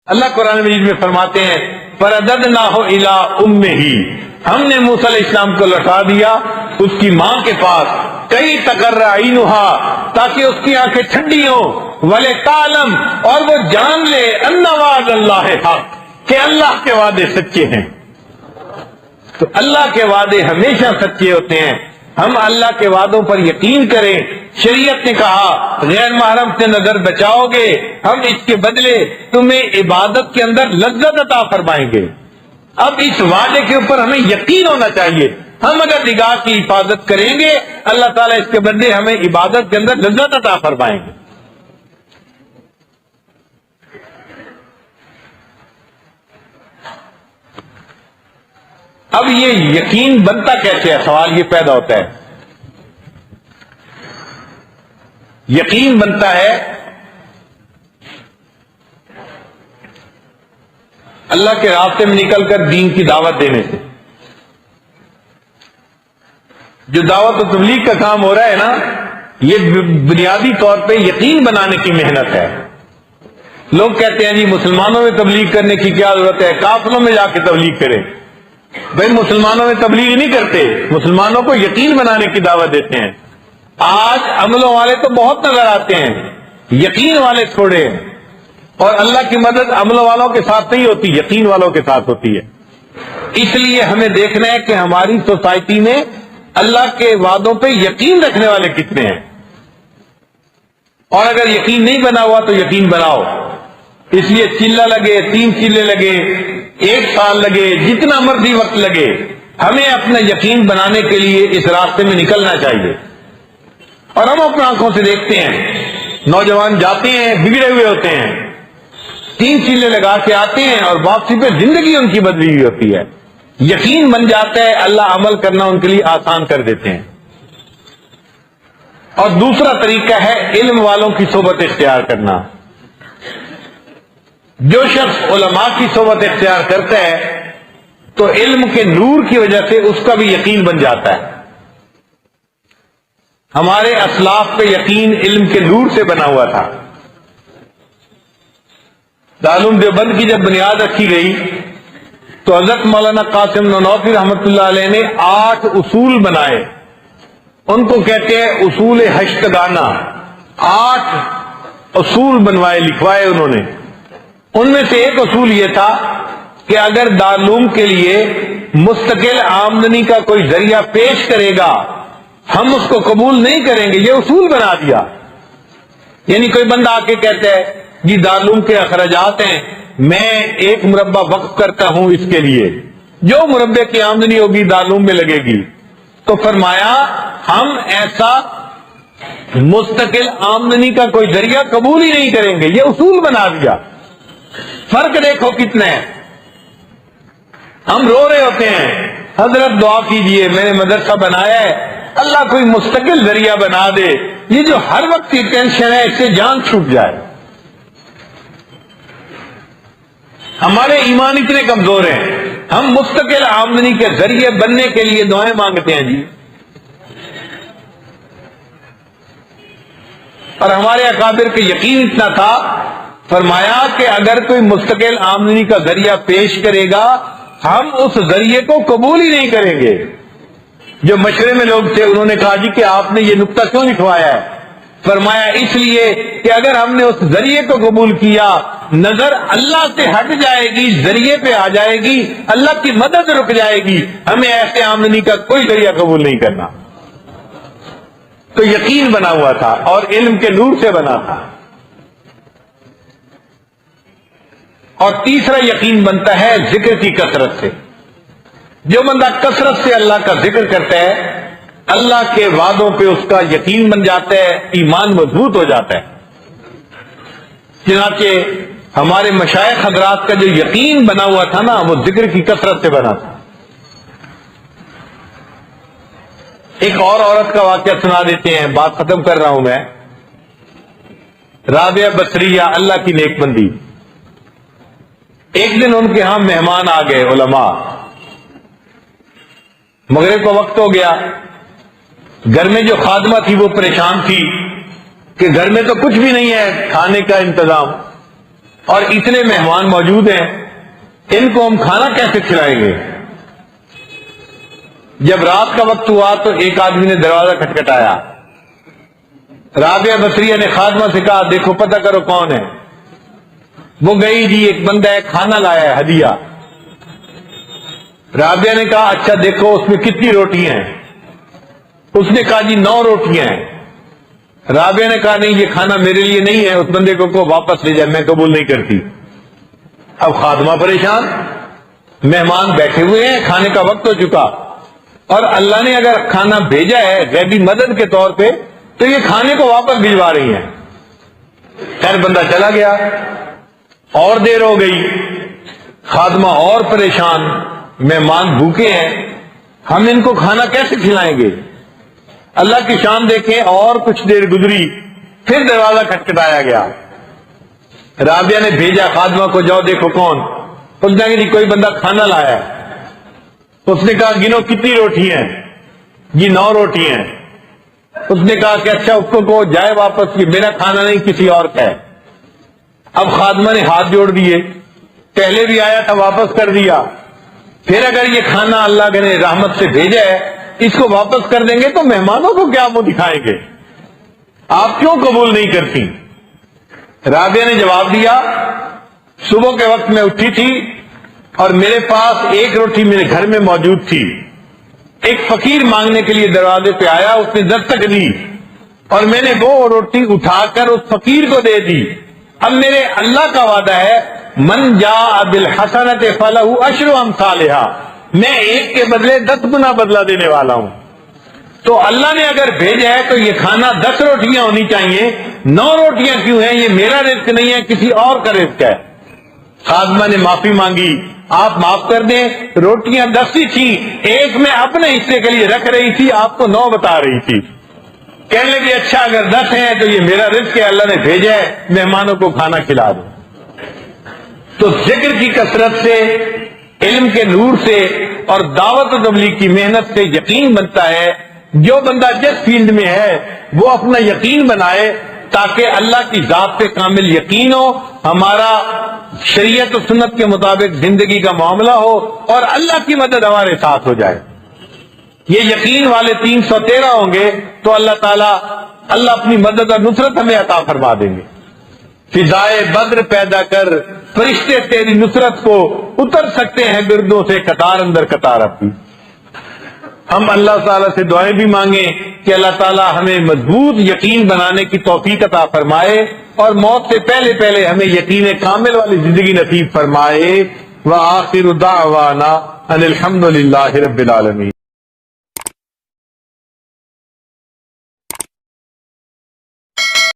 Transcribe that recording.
اللہ قرآن مجید میں فرماتے ہیں فرددناہ الی امہ، ہم نے موسیٰ علیہ السلام کو لوٹا دیا اس کی ماں کے پاس، کئی تقر عینھا، تاکہ اس کی آنکھیں ٹھنڈی ہوں، ولتعلم، اور وہ جان لے ان وعد اللہ حق، کہ اللہ کے وعدے سچے ہیں۔ تو اللہ کے وعدے ہمیشہ سچے ہوتے ہیں، ہم اللہ کے وعدوں پر یقین کریں۔ شریعت نے کہا غیر محرم سے نظر بچاؤ گے، ہم اس کے بدلے تمہیں عبادت کے اندر لذت عطا فرمائیں گے۔ اب اس وعدے کے اوپر ہمیں یقین ہونا چاہیے، ہم اگر نگاہ کی حفاظت کریں گے اللہ تعالیٰ اس کے بدلے ہمیں عبادت کے اندر لذت عطا فرمائیں گے۔ اب یہ یقین بنتا کیسے ہے، سوال یہ پیدا ہوتا ہے۔ یقین بنتا ہے اللہ کے راستے میں نکل کر دین کی دعوت دینے سے۔ جو دعوت و تبلیغ کا کام ہو رہا ہے نا، یہ بنیادی طور پہ یقین بنانے کی محنت ہے۔ لوگ کہتے ہیں جی مسلمانوں میں تبلیغ کرنے کی کیا ضرورت ہے، کافروں میں جا کے تبلیغ کریں۔ بھائی مسلمانوں میں تبلیغ نہیں کرتے، مسلمانوں کو یقین بنانے کی دعوت دیتے ہیں۔ آج عملوں والے تو بہت نظر آتے ہیں، یقین والے تھوڑے ہیں، اور اللہ کی مدد عملوں والوں کے ساتھ نہیں ہوتی، یقین والوں کے ساتھ ہوتی ہے۔ اس لیے ہمیں دیکھنا ہے کہ ہماری سوسائٹی میں اللہ کے وعدوں پہ یقین رکھنے والے کتنے ہیں، اور اگر یقین نہیں بنا ہوا تو یقین بناؤ۔ اس لیے چلہ لگے، 3 چلے لگے، 1 سال لگے، جتنا مرضی وقت لگے، ہمیں اپنا یقین بنانے کے لیے اس راستے میں نکلنا چاہیے۔ اور ہم اپنی آنکھوں سے دیکھتے ہیں نوجوان جاتے ہیں بگڑے ہوئے ہوتے ہیں، 3 چلے لگا کے آتے ہیں اور واپسی پہ زندگی ان کی بدلی ہوئی ہوتی ہے۔ یقین بن جاتا ہے، اللہ عمل کرنا ان کے لیے آسان کر دیتے ہیں۔ اور دوسرا طریقہ ہے علم والوں کی صحبت اختیار کرنا۔ جو شخص علماء کی صحبت اختیار کرتا ہے تو علم کے نور کی وجہ سے اس کا بھی یقین بن جاتا ہے۔ ہمارے اسلاف پہ یقین علم کے نور سے بنا ہوا تھا۔ دارالعلوم دیوبند کی جب بنیاد رکھی گئی تو حضرت مولانا قاسم نانوتوی رحمۃ اللہ علیہ نے 8 اصول بنائے، ان کو کہتے ہیں اصول ہشتگانہ۔ 8 اصول بنوائے، لکھوائے انہوں نے۔ ان میں سے ایک اصول یہ تھا کہ اگر دارالعلوم کے لیے مستقل آمدنی کا کوئی ذریعہ پیش کرے گا ہم اس کو قبول نہیں کریں گے۔ یہ اصول بنا دیا۔ یعنی کوئی بندہ آ کے کہتا ہے جی دارالعلوم کے اخراجات ہیں، میں 1 مربع وقف کرتا ہوں اس کے لیے، جو مربع کی آمدنی ہوگی دارالعلوم میں لگے گی، تو فرمایا ہم ایسا مستقل آمدنی کا کوئی ذریعہ قبول ہی نہیں کریں گے۔ یہ اصول بنا دیا۔ فرق دیکھو کتنا ہے۔ ہم رو رہے ہوتے ہیں حضرت دعا کیجئے، میں نے مدرسہ بنایا ہے، اللہ کوئی مستقل ذریعہ بنا دے، یہ جو ہر وقت کی ٹینشن ہے اس سے جان چھوٹ جائے۔ ہمارے ایمان اتنے کمزور ہیں، ہم مستقل آمدنی کے ذریعے بننے کے لیے دعائیں مانگتے ہیں جی۔ اور ہمارے اکابر کے یقین اتنا تھا، فرمایا کہ اگر کوئی مستقل آمدنی کا ذریعہ پیش کرے گا ہم اس ذریعے کو قبول ہی نہیں کریں گے۔ جو مشورے میں لوگ تھے انہوں نے کہا جی کہ آپ نے یہ نقطہ کیوں لکھوایا ہے؟ فرمایا اس لیے کہ اگر ہم نے اس ذریعے کو قبول کیا نظر اللہ سے ہٹ جائے گی، ذریعے پہ آ جائے گی، اللہ کی مدد رک جائے گی، ہمیں ایسے آمدنی کا کوئی ذریعہ قبول نہیں کرنا۔ تو یقین بنا ہوا تھا اور علم کے نور سے بنا تھا۔ اور تیسرا یقین بنتا ہے ذکر کی کثرت سے۔ جو بندہ کثرت سے اللہ کا ذکر کرتا ہے اللہ کے وعدوں پہ اس کا یقین بن جاتا ہے، ایمان مضبوط ہو جاتا ہے۔ چنانچہ ہمارے مشائخ حضرات کا جو یقین بنا ہوا تھا نا وہ ذکر کی کثرت سے بنا تھا۔ ایک اور عورت کا واقعہ سنا دیتے ہیں، بات ختم کر رہا ہوں میں۔ رابعہ بصریہ، اللہ کی نیک بندی، ایک دن ان کے ہاں مہمان آ گئے علماء، مغرب کا وقت ہو گیا، گھر میں جو خادمہ تھی وہ پریشان تھی کہ گھر میں تو کچھ بھی نہیں ہے کھانے کا انتظام۔ اور اتنے مہمان موجود ہیں، ان کو ہم کھانا کیسے کھلائیں گے؟ جب رات کا وقت ہوا تو ایک آدمی نے دروازہ کھٹکھٹایا۔ رابعہ بصریہ نے خادمہ سے کہا دیکھو پتہ کرو کون ہے۔ وہ گئی، جی ایک بندہ ہے، کھانا لایا ہے ہدیہ۔ رابعہ نے کہا اچھا دیکھو اس میں کتنی روٹیاں ہیں؟ اس نے کہا جی 9 روٹیاں ہیں۔ رابعہ نے کہا نہیں یہ کھانا میرے لیے نہیں ہے، اس بندے کو واپس لے جائے، میں قبول نہیں کرتی۔ اب خادمہ پریشان، مہمان بیٹھے ہوئے ہیں، کھانے کا وقت ہو چکا، اور اللہ نے اگر کھانا بھیجا ہے غیبی مدد کے طور پہ تو یہ کھانے کو واپس بھجوا رہی ہیں۔ خیر بندہ چلا گیا، اور دیر ہو گئی، خادمہ اور پریشان، مہمان بھوکے ہیں، ہم ان کو کھانا کیسے کھلائیں گے؟ اللہ کی شان دیکھیں، اور کچھ دیر گزری، پھر دروازہ کھٹکھٹایا گیا۔ رابعہ نے بھیجا خادمہ کو، جاؤ دیکھو کون؟ اس نے کہا جی کوئی بندہ کھانا لایا ہے۔ اس نے کہا گنو کتنی روٹی ہیں؟ جی 9 روٹی ہیں۔ اس نے کہا کہ اچھا اس کو جائے واپس، یہ میرا کھانا نہیں کسی اور کا ہے۔ اب خادمہ نے ہاتھ جوڑ دیے، پہلے بھی آیا تھا واپس کر دیا، پھر اگر یہ کھانا اللہ نے رحمت سے بھیجا ہے اس کو واپس کر دیں گے تو مہمانوں کو کیا منہ دکھائیں گے؟ آپ کیوں قبول نہیں کرتی؟ رابعہ نے جواب دیا صبح کے وقت میں اٹھی تھی اور میرے پاس ایک روٹی میرے گھر میں موجود تھی، ایک فقیر مانگنے کے لیے دروازے پہ آیا، اس نے دستک دی اور میں نے وہ روٹی اٹھا کر اس فقیر کو دے دی۔ اب میرے اللہ کا وعدہ ہے من جاء بالحسنۃ فلہ عشر امثالھا، میں ایک کے بدلے 10 گنا بدلہ دینے والا ہوں۔ تو اللہ نے اگر بھیجا ہے تو یہ کھانا 10 روٹیاں ہونی چاہیے، 9 روٹیاں کیوں ہیں؟ یہ میرا رزق نہیں ہے، کسی اور کا رزق ہے۔ خادمہ نے معافی مانگی، آپ معاف کر دیں، روٹیاں 10 ہی تھیں، ایک میں اپنے حصے کے لیے رکھ رہی تھی، آپ کو 9 بتا رہی تھی۔ کہنے لگی اچھا اگر 10 ہیں تو یہ میرا رزق ہے، اللہ نے بھیجا ہے، مہمانوں کو کھانا کھلا دو۔ تو ذکر کی کثرت سے، علم کے نور سے اور دعوت و تبلیغ کی محنت سے یقین بنتا ہے۔ جو بندہ جس فیلڈ میں ہے وہ اپنا یقین بنائے تاکہ اللہ کی ذات پہ کامل یقین ہو، ہمارا شریعت و سنت کے مطابق زندگی کا معاملہ ہو اور اللہ کی مدد ہمارے ساتھ ہو جائے۔ یہ یقین والے 313 ہوں گے تو اللہ اپنی مدد اور نصرت ہمیں عطا فرما دیں گے۔ فضائے بدر پیدا کر، فرشتے تیری نصرت کو اتر سکتے ہیں گردوں سے قطار اندر قطار اپنی۔ ہم اللہ تعالیٰ سے دعائیں بھی مانگیں کہ اللہ تعالیٰ ہمیں مضبوط یقین بنانے کی توفیق عطا فرمائے اور موت سے پہلے ہمیں یقین کامل والی زندگی نصیب فرمائے۔ وآخر دعوانا ان الحمد للہ رب العالمین۔